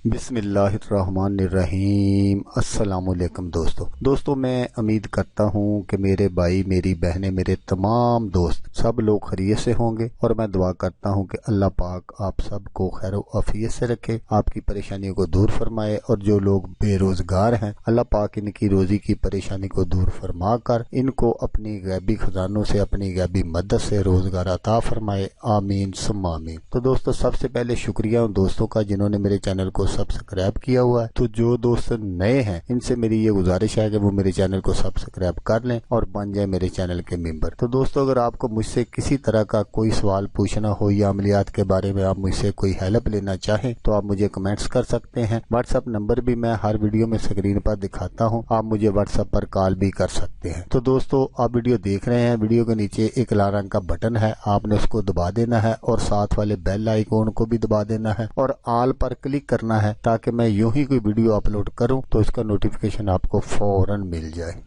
बिस्मिल्लाहिर्रहमानिर्रहीम। अस्सलाम वालेकुम दोस्तों, मैं उम्मीद करता हूँ कि मेरे भाई, मेरी बहनें, मेरे तमाम दोस्त सब लोग खैरियत से होंगे और मैं दुआ करता हूँ कि अल्लाह पाक आप सबको खैर आफियत से रखे, आपकी परेशानियों को दूर फरमाए। और जो लोग बेरोजगार हैं, अल्लाह पाक इनकी रोजी की परेशानी को दूर फरमा कर इनको अपनी गैबी खजानों से, अपनी गैबी मदद से रोजगार अता फरमाए। आमीन सुम्मा आमीन। तो दोस्तों, सबसे पहले शुक्रिया उन दोस्तों का जिन्होंने मेरे चैनल को सब्सक्राइब किया हुआ है। तो जो दोस्त नए हैं, इनसे मेरी ये गुजारिश है कि वो मेरे चैनल को सब्सक्राइब कर लें और बन जाए मेरे चैनल के मेंबर। तो दोस्तों, अगर आपको मुझसे किसी तरह का कोई सवाल पूछना हो या अमलियात के बारे में आप मुझसे कोई हेल्प लेना चाहें तो आप मुझे कमेंट्स कर सकते हैं। व्हाट्सएप नंबर भी मैं हर वीडियो में स्क्रीन पर दिखाता हूँ, आप मुझे व्हाट्सएप पर कॉल भी कर सकते हैं। तो दोस्तों, आप वीडियो देख रहे हैं, वीडियो के नीचे एक लाल रंग का बटन है, आपने उसको दबा देना है और साथ वाले बेल आइकॉन को भी दबा देना है और ऑल पर क्लिक करना है ताकि मैं यूं ही कोई वीडियो अपलोड करूं तो इसका नोटिफिकेशन आपको फौरन मिल जाए।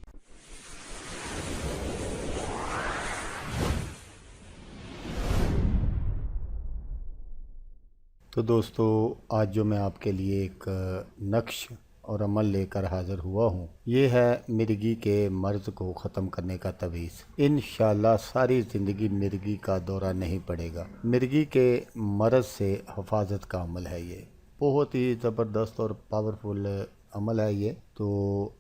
तो दोस्तों, आज जो मैं आपके लिए एक नक्श और अमल लेकर हाज़िर हुआ हूँ, ये है मिर्गी के मर्ज़ को ख़त्म करने का तवीज़। इंशाअल्लाह सारी ज़िंदगी मिर्गी का दौरा नहीं पड़ेगा। मिर्गी के मर्ज़ से हिफाजत का अमल है। ये बहुत ही ज़बरदस्त और पावरफुल अमल है ये। तो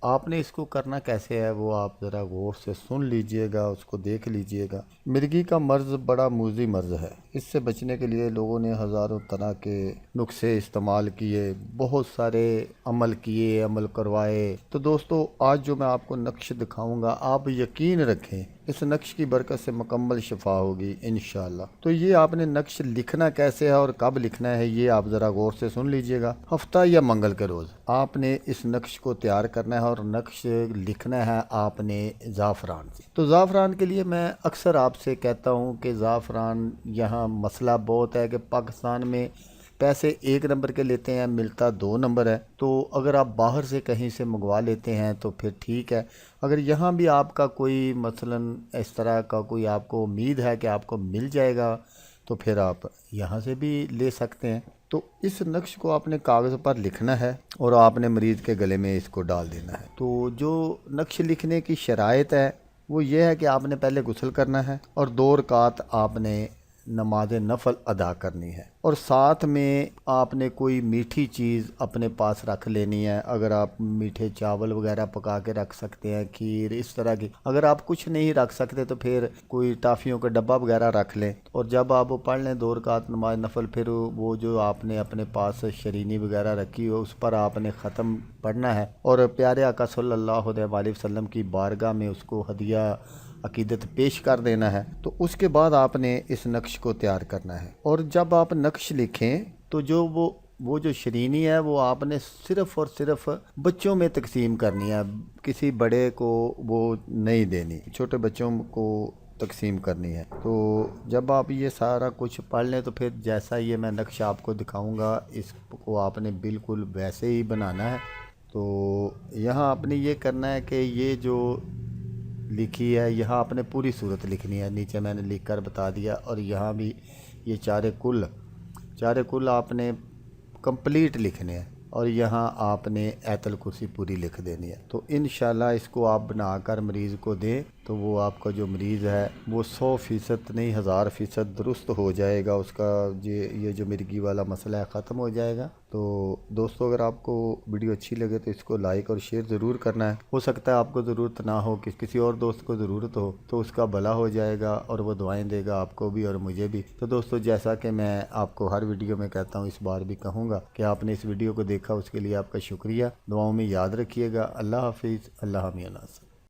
आपने इसको करना कैसे है वो आप ज़रा गौर से सुन लीजिएगा, उसको देख लीजिएगा। मिर्गी का मर्ज़ बड़ा मूज़ी मर्ज़ है। इससे बचने के लिए लोगों ने हज़ारों तरह के नुस्खे इस्तेमाल किए, बहुत सारे अमल किए, अमल करवाए। तो दोस्तों, आज जो मैं आपको नक्श दिखाऊंगा, आप यकीन रखें इस नक्श की बरकत से मुकम्मल शिफा होगी इंशाअल्लाह। तो ये आपने नक्श लिखना कैसे है और कब लिखना है ये आप ज़रा गौर से सुन लीजिएगा। हफ्ता या मंगल के रोज़ आपने इस नक्श को तैयार करना है और नक्श लिखना है आपने ज़ाफ़रान से। तो ज़ाफ़रान के लिए मैं अक्सर आपसे कहता हूँ कि ज़ाफ़रान यहाँ मसला बहुत है कि पाकिस्तान में पैसे 1 नंबर के लेते हैं, मिलता 2 नंबर है। तो अगर आप बाहर से कहीं से मंगवा लेते हैं तो फिर ठीक है। अगर यहाँ भी आपका कोई मसलन इस तरह का कोई आपको उम्मीद है कि आपको मिल जाएगा तो फिर आप यहाँ से भी ले सकते हैं। तो इस नक्श को आपने कागज़ पर लिखना है और आपने मरीज़ के गले में इसको डाल देना है। तो जो नक्श लिखने की शराइत है वो ये है कि आपने पहले गुस्ल करना है और 2 रकात आपने नमाज नफल अदा करनी है और साथ में आपने कोई मीठी चीज़ अपने पास रख लेनी है। अगर आप मीठे चावल वगैरह पका के रख सकते हैं, खीर, इस तरह की। अगर आप कुछ नहीं रख सकते तो फिर कोई टाफ़ियों का डब्बा वगैरह रख लें और जब आप वो पढ़ लें 2 रकात नमाज नफल, फिर वो जो आपने अपने पास शरीनी वगैरह रखी हो उस पर आपने ख़त्म पढ़ना है और प्यारे आका सल्लल्लाहु अलैहि वसल्लम की बारगाह में उसको हदिया अकीदत पेश कर देना है। तो उसके बाद आपने इस नक्श को तैयार करना है और जब आप नक्श लिखें तो जो वो जो शरीनी है वो आपने सिर्फ़ और सिर्फ बच्चों में तकसीम करनी है, किसी बड़े को वो नहीं देनी, छोटे बच्चों को तकसीम करनी है। तो जब आप ये सारा कुछ पढ़ लें तो फिर जैसा ये मैं नक्श आपको दिखाऊंगा इसको आपने बिल्कुल वैसे ही बनाना है। तो यहाँ आपने ये करना है कि ये जो लिखी है यहाँ आपने पूरी सूरत लिखनी है, नीचे मैंने लिख कर बता दिया। और यहाँ भी ये चारे कुल आपने कंप्लीट लिखने हैं और यहाँ आपने आयतुल कुर्सी पूरी लिख देनी है। तो इंशाल्लाह इसको आप बनाकर मरीज़ को दें तो वो आपका जो मरीज़ है वो 100% नहीं 1000% दुरुस्त हो जाएगा। उसका ये जो मिर्गी वाला मसला है ख़त्म हो जाएगा। तो दोस्तों, अगर आपको वीडियो अच्छी लगे तो इसको लाइक और शेयर ज़रूर करना है। हो सकता है आपको ज़रूरत ना हो, किसी और दोस्त को ज़रूरत हो तो उसका भला हो जाएगा और वो दुआएं देगा आपको भी और मुझे भी। तो दोस्तों, जैसा कि मैं आपको हर वीडियो में कहता हूँ, इस बार भी कहूँगा कि आपने इस वीडियो को देखा उसके लिए आपका शुक्रिया। दुआओं में याद रखिएगा। अल्लाह हाफिज़। अल्लाह मियां नासिर।